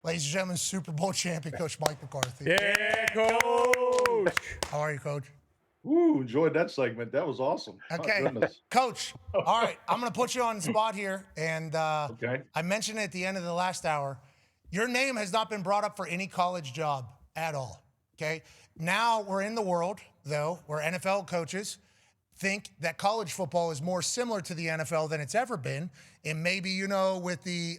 Ladies and gentlemen, Super Bowl champion, Coach Mike McCarthy. Yeah, Coach. How are you, Coach? Ooh, enjoyed that segment. That was awesome. Okay. My goodness. Coach, all right, I'm going to put you on the spot here. And Okay. I mentioned it at the end of the last hour. Your name has not been brought up for any college job at all, okay? Now we're in the world, though, where NFL coaches think that college football is more similar to the NFL than it's ever been. And maybe, you know, with the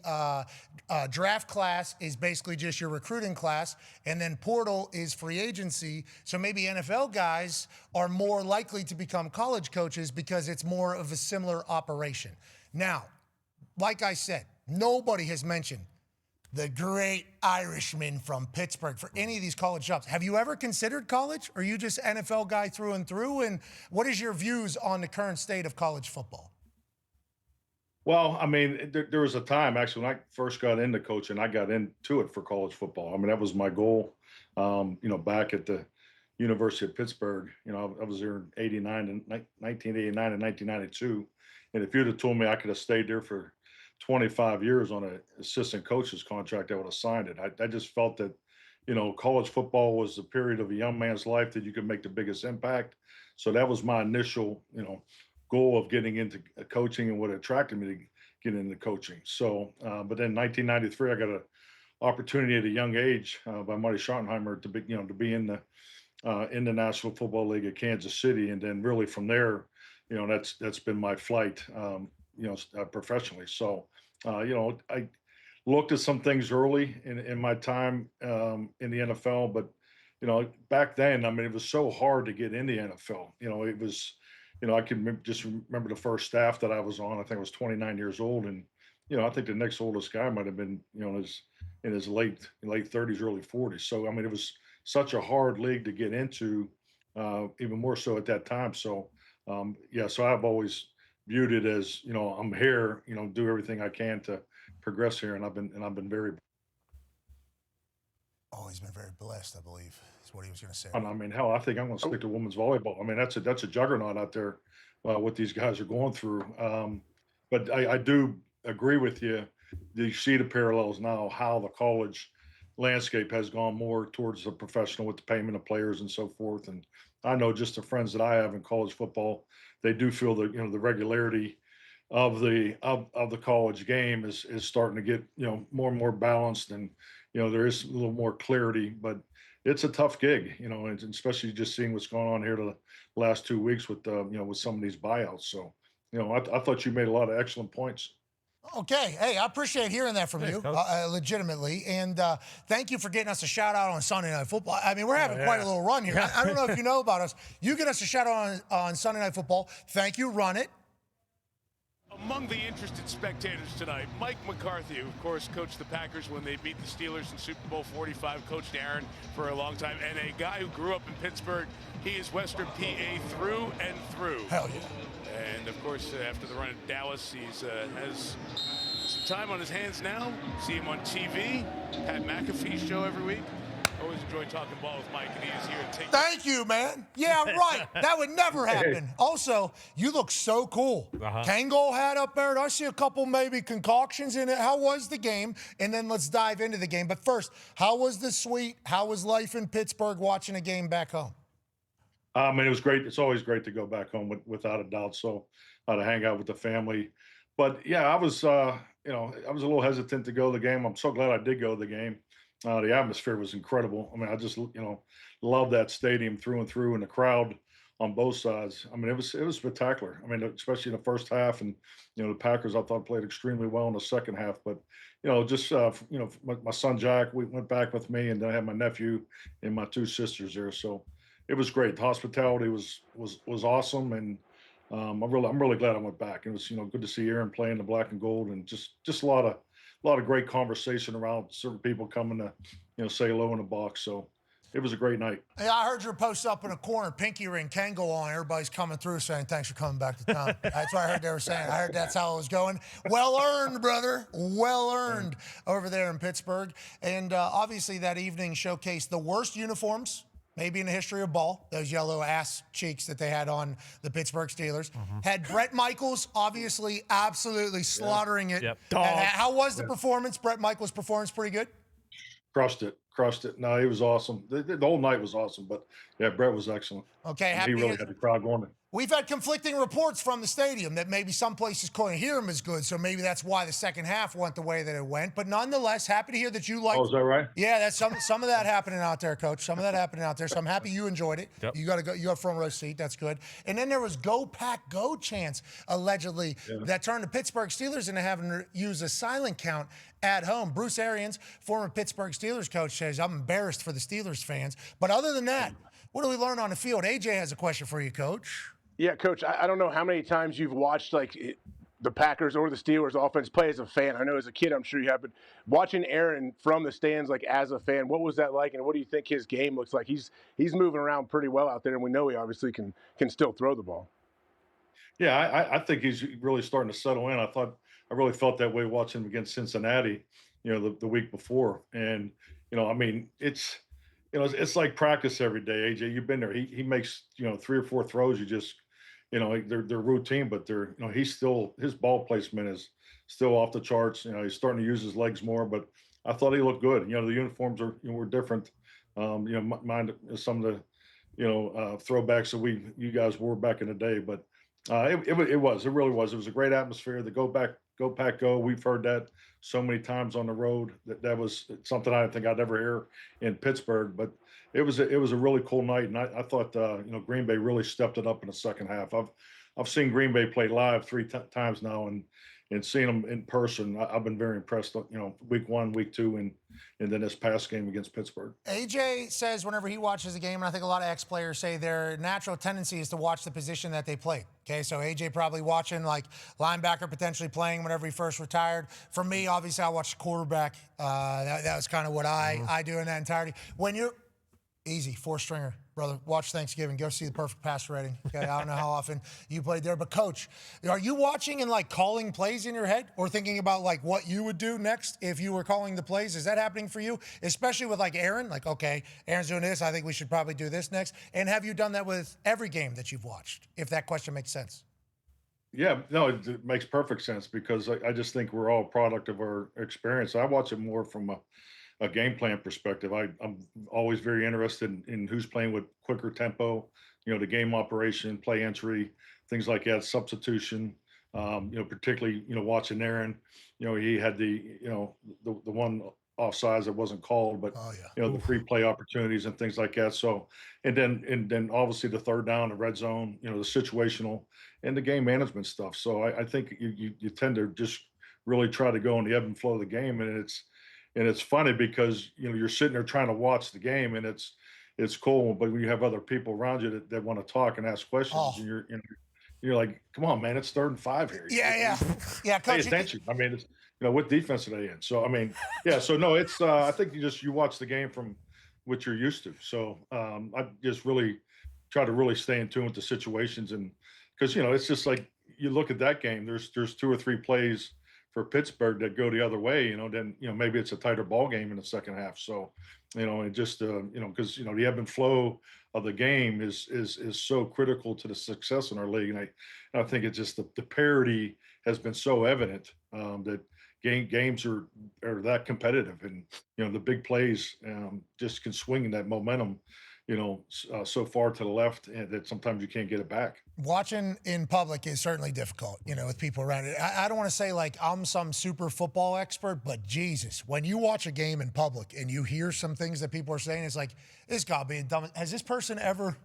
draft class is basically just your recruiting class, and then portal is free agency. So maybe NFL guys are more likely to become college coaches because it's more of a similar operation. Now, like I said, nobody has mentioned the great Irishman from Pittsburgh for any of these college jobs. Have you ever considered college? Or are you just NFL guy through and through? And what is your views on the current state of college football? Well, I mean, there was a time actually when I first got into coaching, I got into it for college football. I mean, that was my goal. You know, back at the University of Pittsburgh, you know, I was there in 1989 and 1992. And if you'd have told me I could have stayed there for 25 years on an assistant coach's contract, I would have signed it. I just felt that, you know, college football was the period of a young man's life that you could make the biggest impact. So that was my initial, you know, goal of getting into coaching and what attracted me to get into coaching. So, but then 1993, I got an opportunity at a young age by Marty Schottenheimer to be, you know, to be in the National Football League at Kansas City, and then really from there, you know, that's been my flight. You know, professionally. So, you know, I looked at some things early in my time in the NFL, but, you know, back then, I mean, it was so hard to get in the NFL. You know, it was, you know, I can just remember the first staff that I was on. I think I was 29 years old. And, you know, I think the next oldest guy might have been, you know, in his late 30s, early 40s. So, I mean, it was such a hard league to get into, even more so at that time. So, yeah, so I've always viewed it as, you know, I'm here, you know, do everything I can to progress here, and I've been very. Oh, he's been very blessed, I believe, is what he was going to say. I mean, hell, I think I'm going to stick to women's volleyball. I mean, that's a juggernaut out there, what these guys are going through. But I do agree with you. You see the parallels now, how the college landscape has gone more towards the professional with the payment of players and so forth. And I know just the friends that I have in college football, they do feel that, you know, the regularity of the college game is starting to get, you know, more and more balanced, and, you know, there is a little more clarity, but it's a tough gig, you know, and especially just seeing what's going on here the last 2 weeks with you know, with some of these buyouts. So, you know, I thought you made a lot of excellent points. Okay. Hey, I appreciate hearing that from you, legitimately. And thank you for getting us a shout out on Sunday Night Football. I mean, we're having quite a little run here. I don't know if you know about us. You get us a shout out on Sunday Night Football. Thank you. Run it. Among the interested spectators tonight, Mike McCarthy, who, of course, coached the Packers when they beat the Steelers in Super Bowl 45, coached Aaron for a long time, and a guy who grew up in Pittsburgh. He is Western PA through and through. Hell yeah. And, of course, after the run at Dallas, he's has some time on his hands now. See him on TV, Pat McAfee Show every week. Always enjoy talking ball with Mike, and he is here to take. Thank you, man. Yeah, right. That would never happen. Also, you look so cool. Kangol hat up there. I see a couple maybe concoctions in it. How was the game? And then let's dive into the game. But first, how was the suite? How was life in Pittsburgh watching a game back home? I mean, it was great. It's always great to go back home without a doubt. So to hang out with the family. But yeah, I was, you know, I was a little hesitant to go to the game. I'm so glad I did go to the game. The atmosphere was incredible. I mean, I just, you know, love that stadium through and through, and the crowd on both sides. I mean, it was spectacular. I mean, especially in the first half, and, you know, the Packers, I thought, played extremely well in the second half. But, you know, just, you know, my son Jack, we went back with me, and then I had my nephew and my two sisters there. So it was great. The hospitality was awesome, and I'm really glad I went back. It was, you know, good to see Aaron playing the black and gold, and just a lot of great conversation around certain people coming to, you know, say hello in the box. So it was a great night. Yeah, I heard your post up in a corner, pinky ring, Kangol on. Everybody's coming through saying, thanks for coming back to town. That's what I heard they were saying. I heard that's how it was going. Well earned, brother. Well earned over there in Pittsburgh. And obviously that evening showcased the worst uniforms maybe in the history of ball, those yellow ass cheeks that they had on the Pittsburgh Steelers. Had Brett Michaels obviously absolutely slaughtering it. Yep. How was the performance? Brett Michaels' performance pretty good? Crushed it. No, he was awesome. The whole night was awesome, but yeah, Brett was excellent. Okay, He really had the crowd going. We've had conflicting reports from the stadium that maybe some places couldn't hear him as good, so maybe that's why the second half went the way that it went. But nonetheless, happy to hear that you liked. Oh, is that right? Yeah, that's some of that happening out there, Coach. Some of that happening out there. So I'm happy you enjoyed it. Yep. You got to go. You got front row seat. That's good. And then there was "Go Pack Go" chants allegedly that turned the Pittsburgh Steelers into having to use a silent count at home. Bruce Arians, former Pittsburgh Steelers coach, says, "I'm embarrassed for the Steelers fans." But other than that, what do we learn on the field? AJ has a question for you, Coach. Yeah, Coach, I don't know how many times you've watched the Packers or the Steelers offense play as a fan. I know as a kid, I'm sure you have, but watching Aaron from the stands, like as a fan, what was that like, and what do you think his game looks like? He's moving around pretty well out there, and we know he obviously can still throw the ball. Yeah, I think he's really starting to settle in. I really felt that way watching him against Cincinnati, the week before. And, I mean, it's like practice every day, AJ. You've been there. He makes, 3 or 4 throws. You just, they're routine, but his ball placement is still off the charts. He's starting to use his legs more, but I thought he looked good. The uniforms were different. Mind some of the, throwbacks that you guys wore back in the day, but it really was. It was a great atmosphere. The go pack go. We've heard that so many times on the road. That was something I didn't think I'd ever hear in Pittsburgh, but it was a really cool night. And I thought Green Bay really stepped it up in the second half. I've seen Green Bay play live 3 times now, and seeing them in person, I've been very impressed. Week 1, week 2, and then this past game against Pittsburgh. AJ says whenever he watches a game, and I think a lot of ex-players say their natural tendency is to watch the position that they played. Okay, so AJ probably watching like linebacker potentially playing whenever he first retired. For me, obviously, I watched quarterback. That was kind of what I do in that entirety. When you're easy, 4-stringer, brother. Watch Thanksgiving. Go see the perfect passer rating. Okay, I don't know how often you played there, but Coach, are you watching and like calling plays in your head, or thinking about like what you would do next if you were calling the plays? Is that happening for you, especially with like Aaron? Like, okay, Aaron's doing this. I think we should probably do this next. And have you done that with every game that you've watched? If that question makes sense. Yeah, no, it makes perfect sense, because I just think we're all a product of our experience. I watch it more from a game plan perspective. I'm always very interested in who's playing with quicker tempo, the game operation, play entry, things like that, substitution. Particularly, watching Aaron, he had the one offsides that wasn't called, but the free play opportunities and things like that. So, and then obviously the third down, the red zone, the situational and the game management stuff. So I think you tend to just really try to go in the ebb and flow of the game, and it's funny because you're sitting there trying to watch the game, and it's cool, but when you have other people around you that want to talk and ask questions, and you're like, come on, man, it's 3rd and 5 here. Yeah, Coach. Pay attention. I mean, it's, what defense are they in? So I mean, yeah. So no, it's I think you watch the game from what you're used to. So I just really try to really stay in tune with the situations, and because it's just like you look at that game. There's 2 or 3 plays for Pittsburgh that go the other way, then maybe it's a tighter ball game in the second half. So, it just because the ebb and flow of the game is so critical to the success in our league, and I think it's just the parity has been so evident that games are that competitive, and the big plays just can swing in that momentum. So far to the left, and that sometimes you can't get it back. Watching in public is certainly difficult, with people around it. I don't want to say like I'm some super football expert, but Jesus, when you watch a game in public and you hear some things that people are saying, it's like, this got to be dumb. Has this person ever...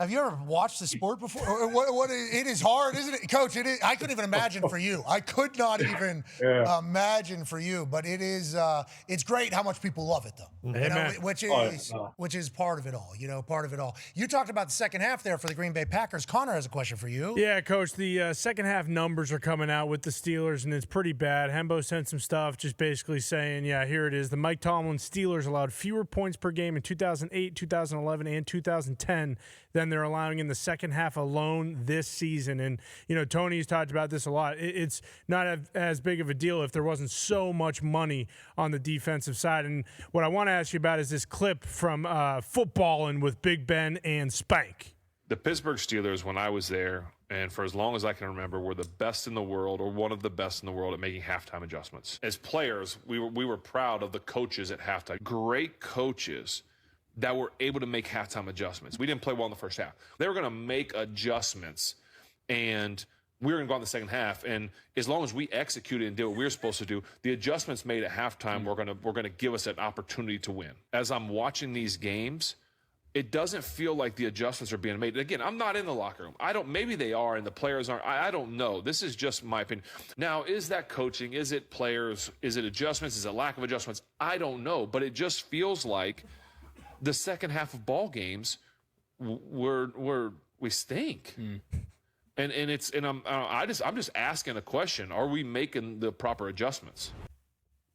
Have you ever watched the sport before? It is hard, isn't it, Coach? It is. I couldn't even imagine for you. I could not even imagine for you. But it is. It's great how much people love it, though. Which is part of it all. Part of it all. You talked about the second half there for the Green Bay Packers. Connor has a question for you. Yeah, Coach. The second half numbers are coming out with the Steelers, and it's pretty bad. Hembo sent some stuff, just basically saying, yeah, here it is. The Mike Tomlin Steelers allowed fewer points per game in 2008, 2011, and 2010 than they're allowing in the second half alone this season. And, Tony's talked about this a lot. It's not as big of a deal if there wasn't so much money on the defensive side. And what I want to ask you about is this clip from Footballin' with Big Ben and Spank. The Pittsburgh Steelers, when I was there, and for as long as I can remember, we're the best in the world, or one of the best in the world, at making halftime adjustments. As players, we were proud of the coaches at halftime. Great coaches that were able to make halftime adjustments. We didn't play well in the first half. They were going to make adjustments, and we were going to go on the second half. And as long as we executed and did what we were supposed to do, the adjustments made at halftime were going to give us an opportunity to win. As I'm watching these games, it doesn't feel like the adjustments are being made. Again, I'm not in the locker room. Maybe they are and the players aren't. I don't know. This is just my opinion. Now, is that coaching? Is it players? Is it adjustments? Is it lack of adjustments? I don't know. But it just feels like the second half of ball games, we stink. And I'm just asking a question. Are we making the proper adjustments?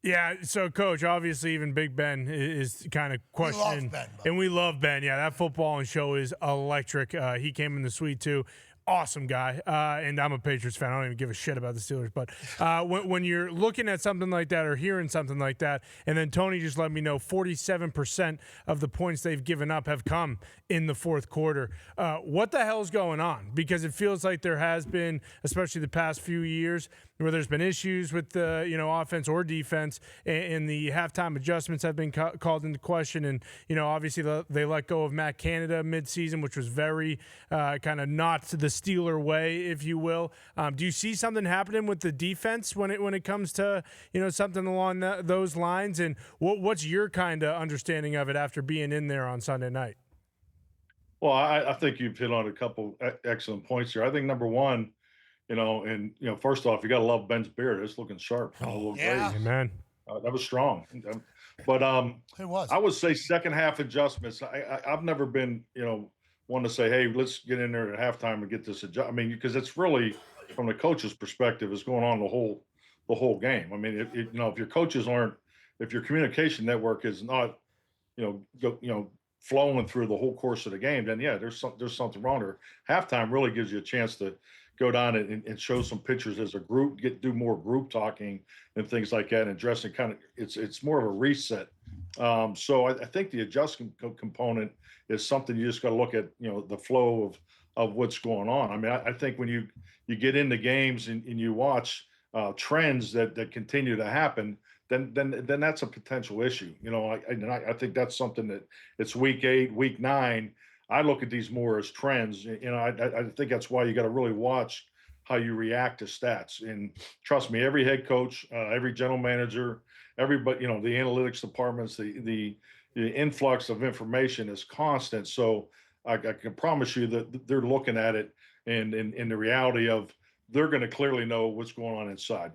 Yeah, so Coach, obviously even Big Ben is kind of questioning. And we love Ben. Yeah, that footballing show is electric. He came in the suite too. Awesome guy. And I'm a Patriots fan. I don't even give a shit about the Steelers. But when you're looking at something like that or hearing something like that, and then Tony just let me know 47% of the points they've given up have come in the fourth quarter. What the hell's going on? Because it feels like there has been, especially the past few years, where there's been issues with the offense or defense, and the halftime adjustments have been called into question. And obviously they let go of Matt Canada midseason, which was very kind of not the Steeler way, if you will. Do you see something happening with the defense when it comes to something along those lines? And what's your kind of understanding of it after being in there on Sunday night? Well, I think you've hit on a couple excellent points here. I think number one, first off, you got to love Ben's beard. It's looking sharp. Yeah, man, that was strong. But it was. I would say second half adjustments. I've never been, one to say, hey, let's get in there at halftime and get this adjust. I mean, because it's really from the coach's perspective, it's going on the whole game. I mean, if your coaches aren't, if your communication network is not, flowing through the whole course of the game, then yeah, there's something wrong there. Halftime really gives you a chance to go down and show some pictures as a group, do more group talking and things like that, and dressing kind of it's more of a reset. So I think the adjustment component is something you just got to look at, the flow of what's going on. I mean, I think when you get into games and you watch trends that continue to happen, then that's a potential issue. I think that's something that it's week 8, week 9. I look at these more as trends. I think that's why you got to really watch how you react to stats. And trust me, every head coach, every general manager, everybody, the analytics departments, the influx of information is constant. So I can promise you that they're looking at it and in the reality of they're going to clearly know what's going on inside.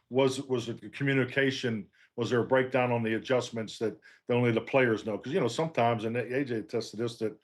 Was it the communication? Was there a breakdown on the adjustments that only the players know? Because sometimes, and AJ attested this, that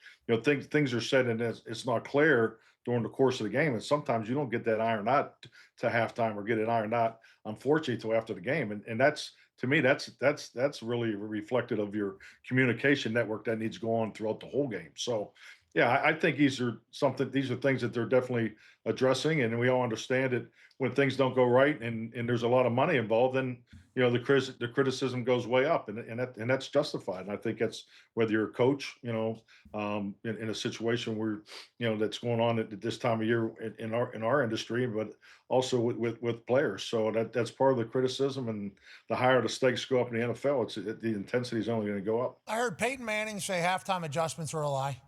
things are said and it's not clear during the course of the game, and sometimes you don't get that ironed out to halftime or get it ironed out, unfortunately, till after the game. And that's, to me, that's really reflective of your communication network that needs to go on throughout the whole game. So yeah, I think these are things that they're definitely addressing, and we all understand that when things don't go right and there's a lot of money involved, then the criticism goes way up, and that's justified. And I think that's whether you're a coach, in a situation where that's going on at this time of year in our industry, but also with players. So that's part of the criticism, and the higher the stakes go up in the NFL, the intensity is only going to go up. I heard Peyton Manning say halftime adjustments were a lie.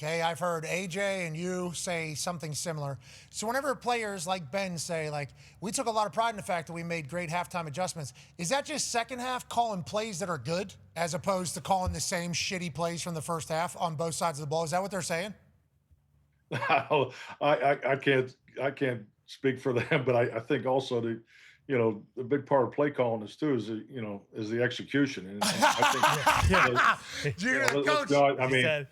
Okay, I've heard AJ and you say something similar. So whenever players like Ben say, we took a lot of pride in the fact that we made great halftime adjustments, is that just second half calling plays that are good as opposed to calling the same shitty plays from the first half on both sides of the ball? Is that what they're saying? I can't speak for them, but I think also the big part of play calling is too is the execution. And I think, Coach. I mean.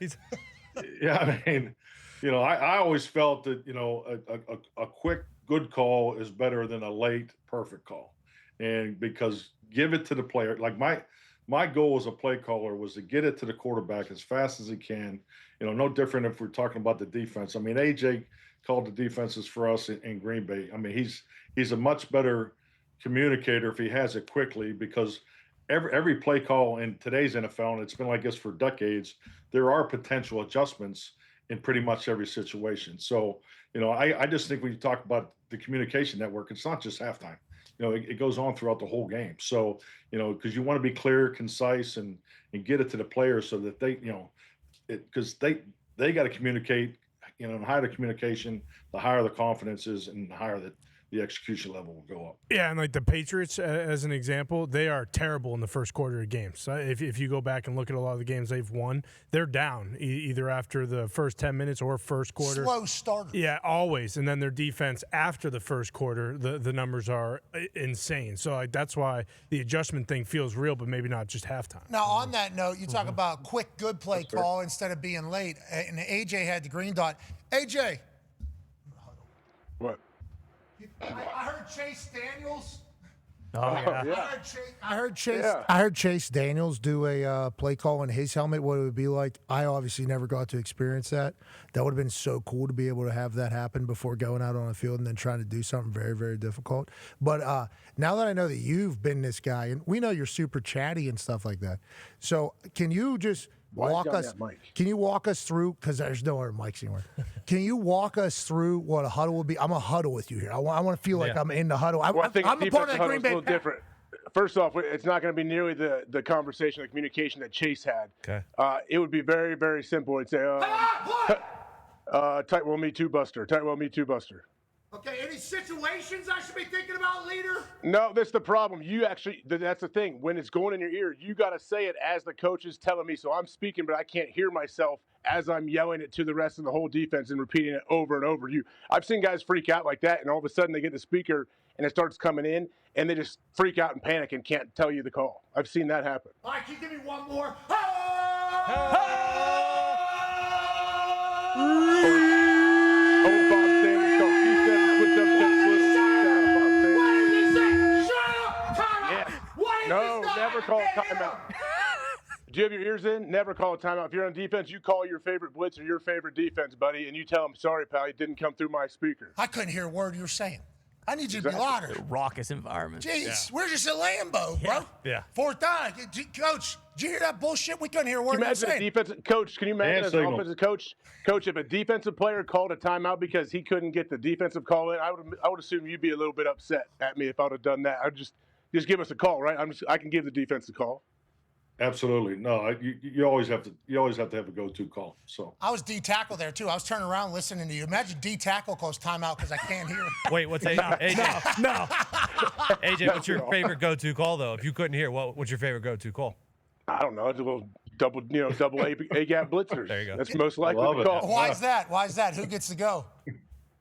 Yeah, I mean, I always felt that, a quick good call is better than a late perfect call. And because give it to the player, like my goal as a play caller was to get it to the quarterback as fast as he can. No different if we're talking about the defense. I mean, AJ called the defenses for us in Green Bay. I mean, he's a much better communicator if he has it quickly, because every play call in today's NFL, and it's been like this for decades, there are potential adjustments, in pretty much every situation. So, I just think when you talk about the communication network, it's not just halftime. It goes on throughout the whole game. So, because you want to be clear, concise, and get it to the players so that they, because they got to communicate. The higher the communication, the higher the confidence is, and the higher the execution level will go up. Yeah, and like the Patriots, as an example, they are terrible in the first quarter of games. So if you go back and look at a lot of the games they've won, they're down either after the first 10 minutes or first quarter. Slow starter. Yeah, always. And then their defense after the first quarter, the numbers are insane. So that's why the adjustment thing feels real, but maybe not just halftime. Now, on that note, you talk about quick, good play call instead of being late. And AJ had the green dot. AJ. What? I heard Chase Daniels. Oh, yeah. I heard Chase Daniels do a play call in his helmet. What it would be like. I obviously never got to experience that. That would have been so cool to be able to have that happen before going out on the field and then trying to do something very, very difficult. But now that I know that you've been this guy, and we know you're super chatty and stuff like that, so can you just Can you walk us through, because there's no other mics anywhere. Can you walk us through what a huddle would be? I'm a huddle with you here. I want to feel like I'm in the huddle. I think I'm a part of the Green Bay. A little different. First off, it's not going to be nearly the conversation, the communication that Chase had. Okay. It would be very, very simple. It'd say, tight roll me two, Buster. Tight roll me two, Buster. Okay, any situations I should be thinking about, leader? No, that's the problem. That's the thing. When it's going in your ear, you got to say it as the coach is telling me. So I'm speaking, but I can't hear myself as I'm yelling it to the rest of the whole defense and repeating it over and over. I've seen guys freak out like that, and all of a sudden they get the speaker and it starts coming in, and they just freak out and panic and can't tell you the call. I've seen that happen. All right, can you give me one more? No, never call a timeout. Do you have your ears in? Never call a timeout. If you're on defense, you call your favorite blitz or your favorite defense, buddy, and you tell them, sorry, pal, it didn't come through my speaker. I couldn't hear a word you were saying. I need you to be louder. Raucous environment. Jeez, we're just at Lambeau, bro. Yeah. Fourth down. Coach, did you hear that bullshit? We couldn't hear a word you were saying. Defensive coach, can you imagine as an offensive coach, if a defensive player called a timeout because he couldn't get the defensive call in, I would assume you'd be a little bit upset at me if I would have done that. I'd just give us a call, right? I can give the defense a call. Absolutely. No, you always have to have a go-to call. So I was D-tackle there too. I was turning around listening to you. Imagine D-tackle calls timeout because I can't hear. Wait, what's AJ? No. AJ, what's your favorite go-to call though? If you couldn't hear, what's your favorite go-to call? I don't know. It's a little double A-gap blitzers. There you go. That's most likely to call. Why is that? Who gets to go?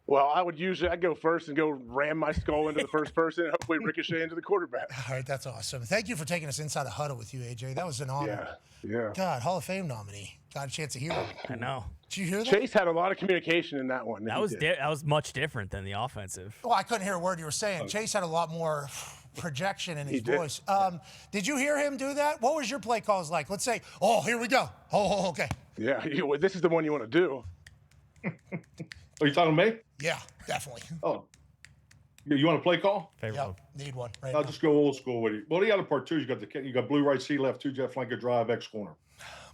Well, I'd go first and go ram my skull into the first person and hopefully ricochet into the quarterback. All right, that's awesome. Thank you for taking us inside a huddle with you, AJ. That was an honor. Yeah. God, Hall of Fame nominee. Got a chance to hear it. I know. Did you hear that? Chase had a lot of communication in that one. That was much different than the offensive. Well, I couldn't hear a word you were saying. Chase had a lot more projection in his voice. Did you hear him do that? What was your play calls like? Let's say, here we go. Okay. Yeah, this is the one you want to do. Are you talking to me? Yeah, definitely. Oh, you want a play call? Yep, need one. Right I'll now. just go old school with you. Well, the other part too, you got blue right, C left, two jet flanker drive, X corner.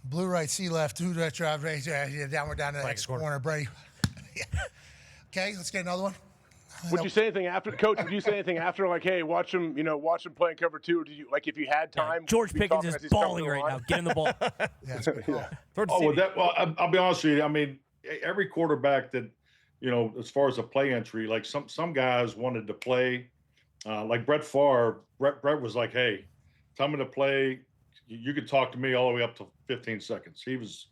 Blue right, C left, two jet drive, down to the X corner, Brady. Yeah. Okay, let's get another one. Would you say anything after, Coach? Would you say anything after, like, hey, watch him play in cover two? Or did you, like, if you had time? George Pickens is balling right now. Get in the ball. That's a good call. I'll be honest with you. I mean, every quarterback that, as far as a play entry, like some guys wanted to play, like Brett Favre. Brett was like, "Hey, tell me to play. You could talk to me all the way up to 15 seconds." He was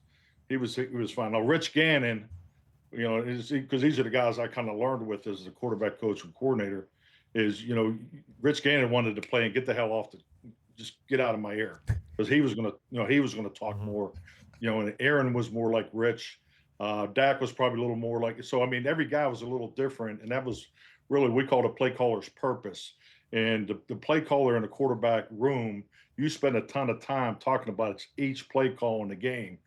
fine. Now Rich Gannon, because these are the guys I kind of learned with as the quarterback coach and coordinator, is Rich Gannon wanted to play and get the hell off just get out of my ear, because he was gonna talk more, and Aaron was more like Rich. Dak was probably a little more like, so I mean, every guy was a little different, and that was really, we called a play caller's purpose. And the play caller in the quarterback room, you spend a ton of time talking about each play call in the game,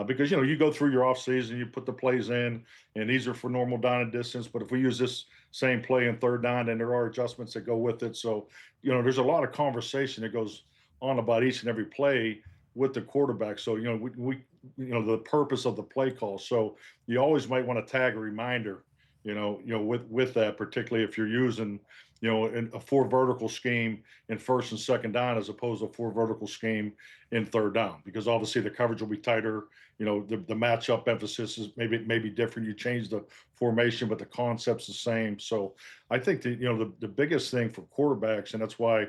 because you go through your offseason, you put the plays in, and these are for normal down and distance. But if we use this same play in third down, then there are adjustments that go with it. So there's a lot of conversation that goes on about each and every play with the quarterback. So the purpose of the play call. So you always might want to tag a reminder, with that, particularly if you're using, in a 4 vertical scheme in first and second down as opposed to a 4 vertical scheme in third down, because obviously the coverage will be tighter. The matchup emphasis is maybe different. You change the formation, but the concept's the same. So I think the biggest thing for quarterbacks, and that's why,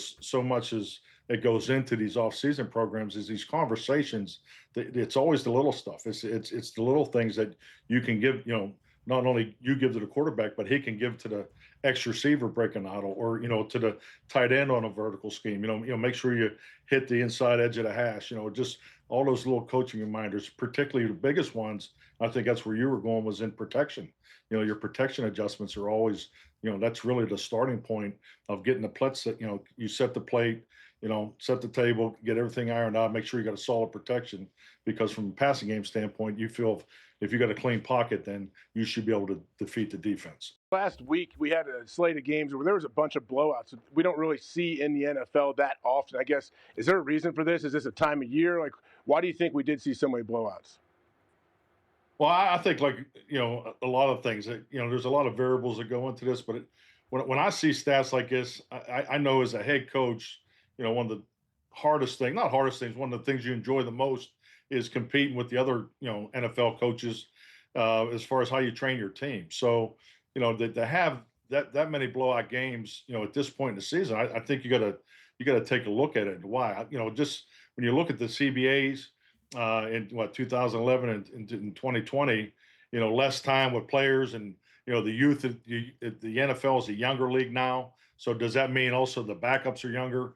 so much as it goes into these off-season programs, is these conversations. It's always the little stuff. It's the little things that you can give, not only you give to the quarterback, but he can give to the X receiver breaking the huddle, or to the tight end on a vertical scheme. Make sure you hit the inside edge of the hash. Just all those little coaching reminders, particularly the biggest ones. I think that's where you were going, was in protection. Your protection adjustments are always, that's really the starting point of getting the plate set. You set the plate, set the table, get everything ironed out, make sure you got a solid protection, because from a passing game standpoint, you feel if you got a clean pocket, then you should be able to defeat the defense. Last week, we had a slate of games where there was a bunch of blowouts. We don't really see in the NFL that often. I guess, is there a reason for this? Is this a time of year? Like, why do you think we did see so many blowouts? Well, I think, a lot of things. There's a lot of variables that go into this, but when I see stats like this, I know as a head coach, one of the not hardest things, one of the things you enjoy the most is competing with the other, NFL coaches as far as how you train your team. So, to have that many blowout games, at this point in the season, I think you got to take a look at it. Why? Just when you look at the CBAs in 2011 and in 2020, less time with players, and the youth. The NFL is a younger league now. So does that mean also the backups are younger?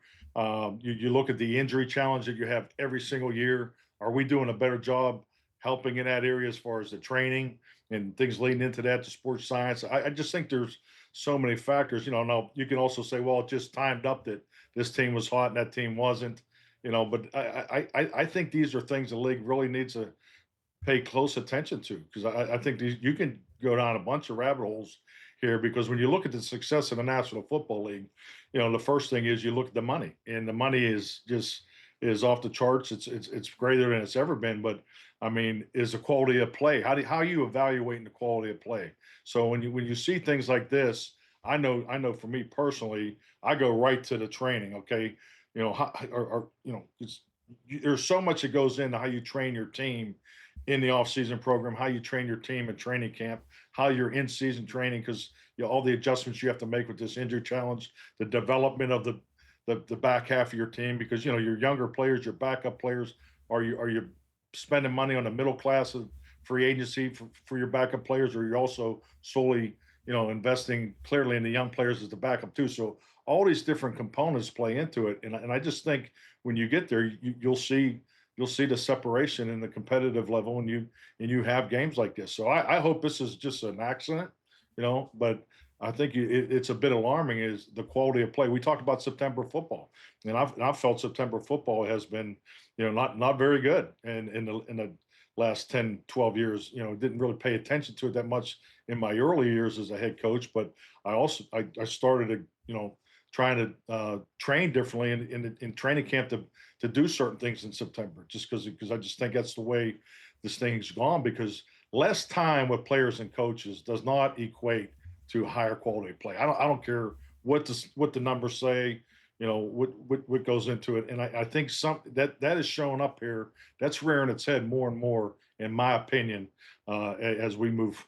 You look at the injury challenge that you have every single year. Are we doing a better job helping in that area as far as the training and things leading into that, to sports science? I just think there's so many factors. Now you can also say, well, it just timed up that this team was hot and that team wasn't. But I think these are things the league really needs to pay close attention to, because I think you can go down a bunch of rabbit holes here, because when you look at the success of the National Football League, the first thing is you look at the money, and the money is off the charts. It's greater than it's ever been. But I mean, is the quality of play? How are you evaluating the quality of play? So when you see things like this, I know for me personally, I go right to the training. Okay, there's so much that goes into how you train your team in the off-season program, how you train your team in training camp, how you're in season training, because all the adjustments you have to make with this injury challenge, the development of the back half of your team, because your younger players, your backup players, are you spending money on the middle class of free agency for your backup players, or you're also solely investing clearly in the young players as the backup too? So all these different components play into it, and I just think when you get there, you'll see the separation in the competitive level, and you have games like this. So I hope this is just an accident, but I think it's a bit alarming is the quality of play. We talked about September football, and I've felt September football has been, not very good. And in the last 10, 12 years, didn't really pay attention to it that much in my early years as a head coach. But I started to, trying to train differently in training camp to do certain things in September, just because I just think that's the way this thing's gone, because less time with players and coaches does not equate to higher quality play. I don't care what the numbers say, what goes into it. And I think that is showing up here. That's rearing its head more and more, in my opinion, as we move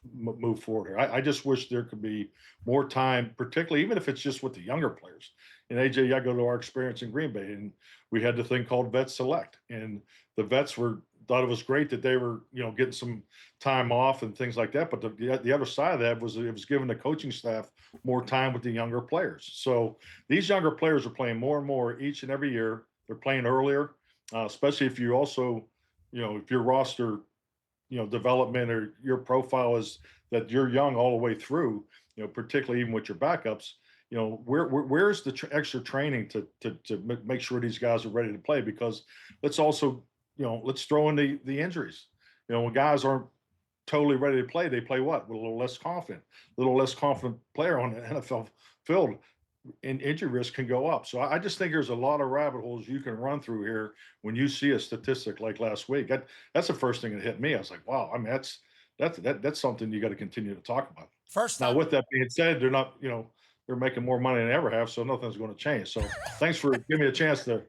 forward here. I just wish there could be more time, particularly even if it's just with the younger players. And AJ, I go to our experience in Green Bay, and we had the thing called Vet Select, and the vets thought it was great that they were, getting some time off and things like that. But the other side of that was it was giving the coaching staff more time with the younger players. So these younger players are playing more and more each and every year. They're playing earlier, especially if you also, if your roster, development or your profile is that you're young all the way through, particularly even with your backups. Where's the extra training to make sure these guys are ready to play? Because let's also, let's throw in the injuries. When guys aren't totally ready to play, they play what? With a little less confident player on the NFL field. injury risk can go up. So I just think there's a lot of rabbit holes you can run through here when you see a statistic like last week. That's the first thing that hit me. I was like, wow, I mean, that's something you got to continue to talk about. First Now, time. with that being said, they're not, they're making more money than they ever have, so nothing's going to change. So thanks for giving me a chance to,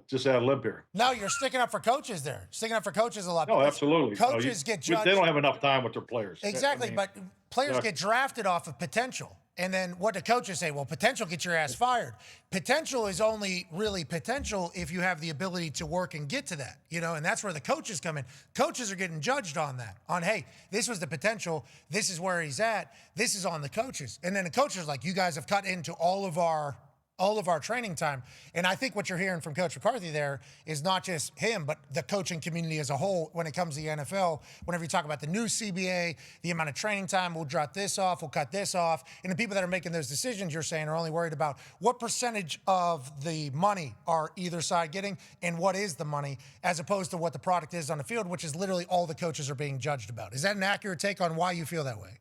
just add a lip here. No, you're sticking up for coaches there. Sticking up for coaches a lot. No, absolutely. Coaches get judged. They don't have enough time with their players. Exactly, but players get drafted off of potential. And then what do coaches say? Well, potential gets your ass fired. Potential is only really potential if you have the ability to work and get to that, and that's where the coaches come in. Coaches are getting judged on that, hey, this was the potential. This is where he's at. This is on the coaches. And then the coaches are like, you guys have cut into all of our training time. And I think what you're hearing from Coach McCarthy there is not just him, but the coaching community as a whole when it comes to the NFL. Whenever you talk about the new CBA, the amount of training time, we'll drop this off, we'll cut this off. And the people that are making those decisions, you're saying, are only worried about what percentage of the money are either side getting and what is the money, as opposed to what the product is on the field, which is literally all the coaches are being judged about. Is that an accurate take on why you feel that way?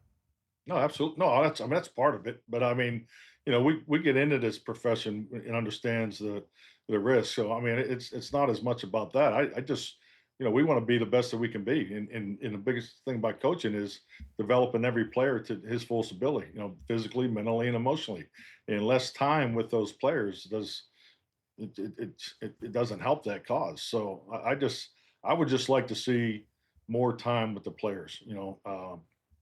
No, absolutely. No, that's part of it. But I mean, we get into this profession and understands the risk. So I mean, it's not as much about that. I just, we want to be the best that we can be. And the biggest thing about coaching is developing every player to his fullest ability, physically, mentally, and emotionally. And less time with those players it doesn't help that cause. So I would just like to see more time with the players,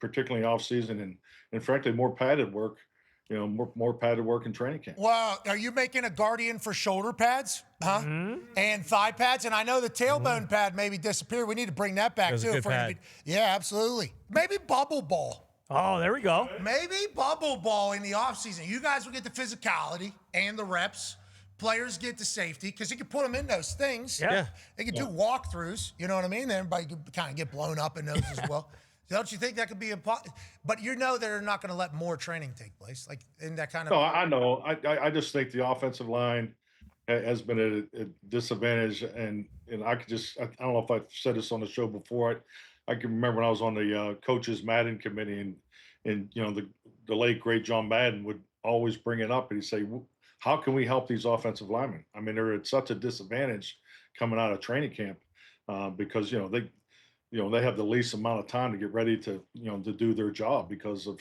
particularly off season and frankly, more padded work. More padded work in training camp. Well, are you making a guardian for shoulder pads, and thigh pads? And I know the tailbone pad maybe disappeared. We need to bring that back too. Yeah, absolutely. Maybe bubble ball. Oh, there we go. Maybe bubble ball in the offseason. You guys will get the physicality and the reps. Players get the safety because you can put them in those things. Yeah. They can do walkthroughs. You know what I mean? Everybody could kind of get blown up in those as well. Don't you think that could be but they're not going to let more training take place, like in that kind of. No, I know. I just think the offensive line has been a disadvantage, and I don't know if I've said this on the show before. I can remember when I was on the coaches Madden committee, and the late great John Madden would always bring it up, and he'd say, "How can we help these offensive linemen? I mean, they're at such a disadvantage coming out of training camp because they have the least amount of time to get ready to do their job because of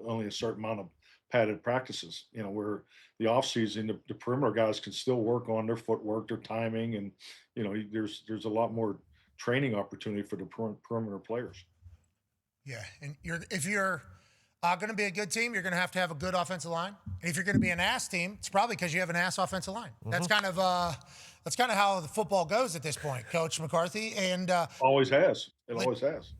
only a certain amount of padded practices. Where the off season the perimeter guys can still work on their footwork, their timing, and there's a lot more training opportunity for the perimeter players. Yeah, and if you're going to be a good team, you're going to have a good offensive line. And if you're going to be an ass team, it's probably because you have an ass offensive line. That's kind of how the football goes at this point, Coach McCarthy. And always has. It always has.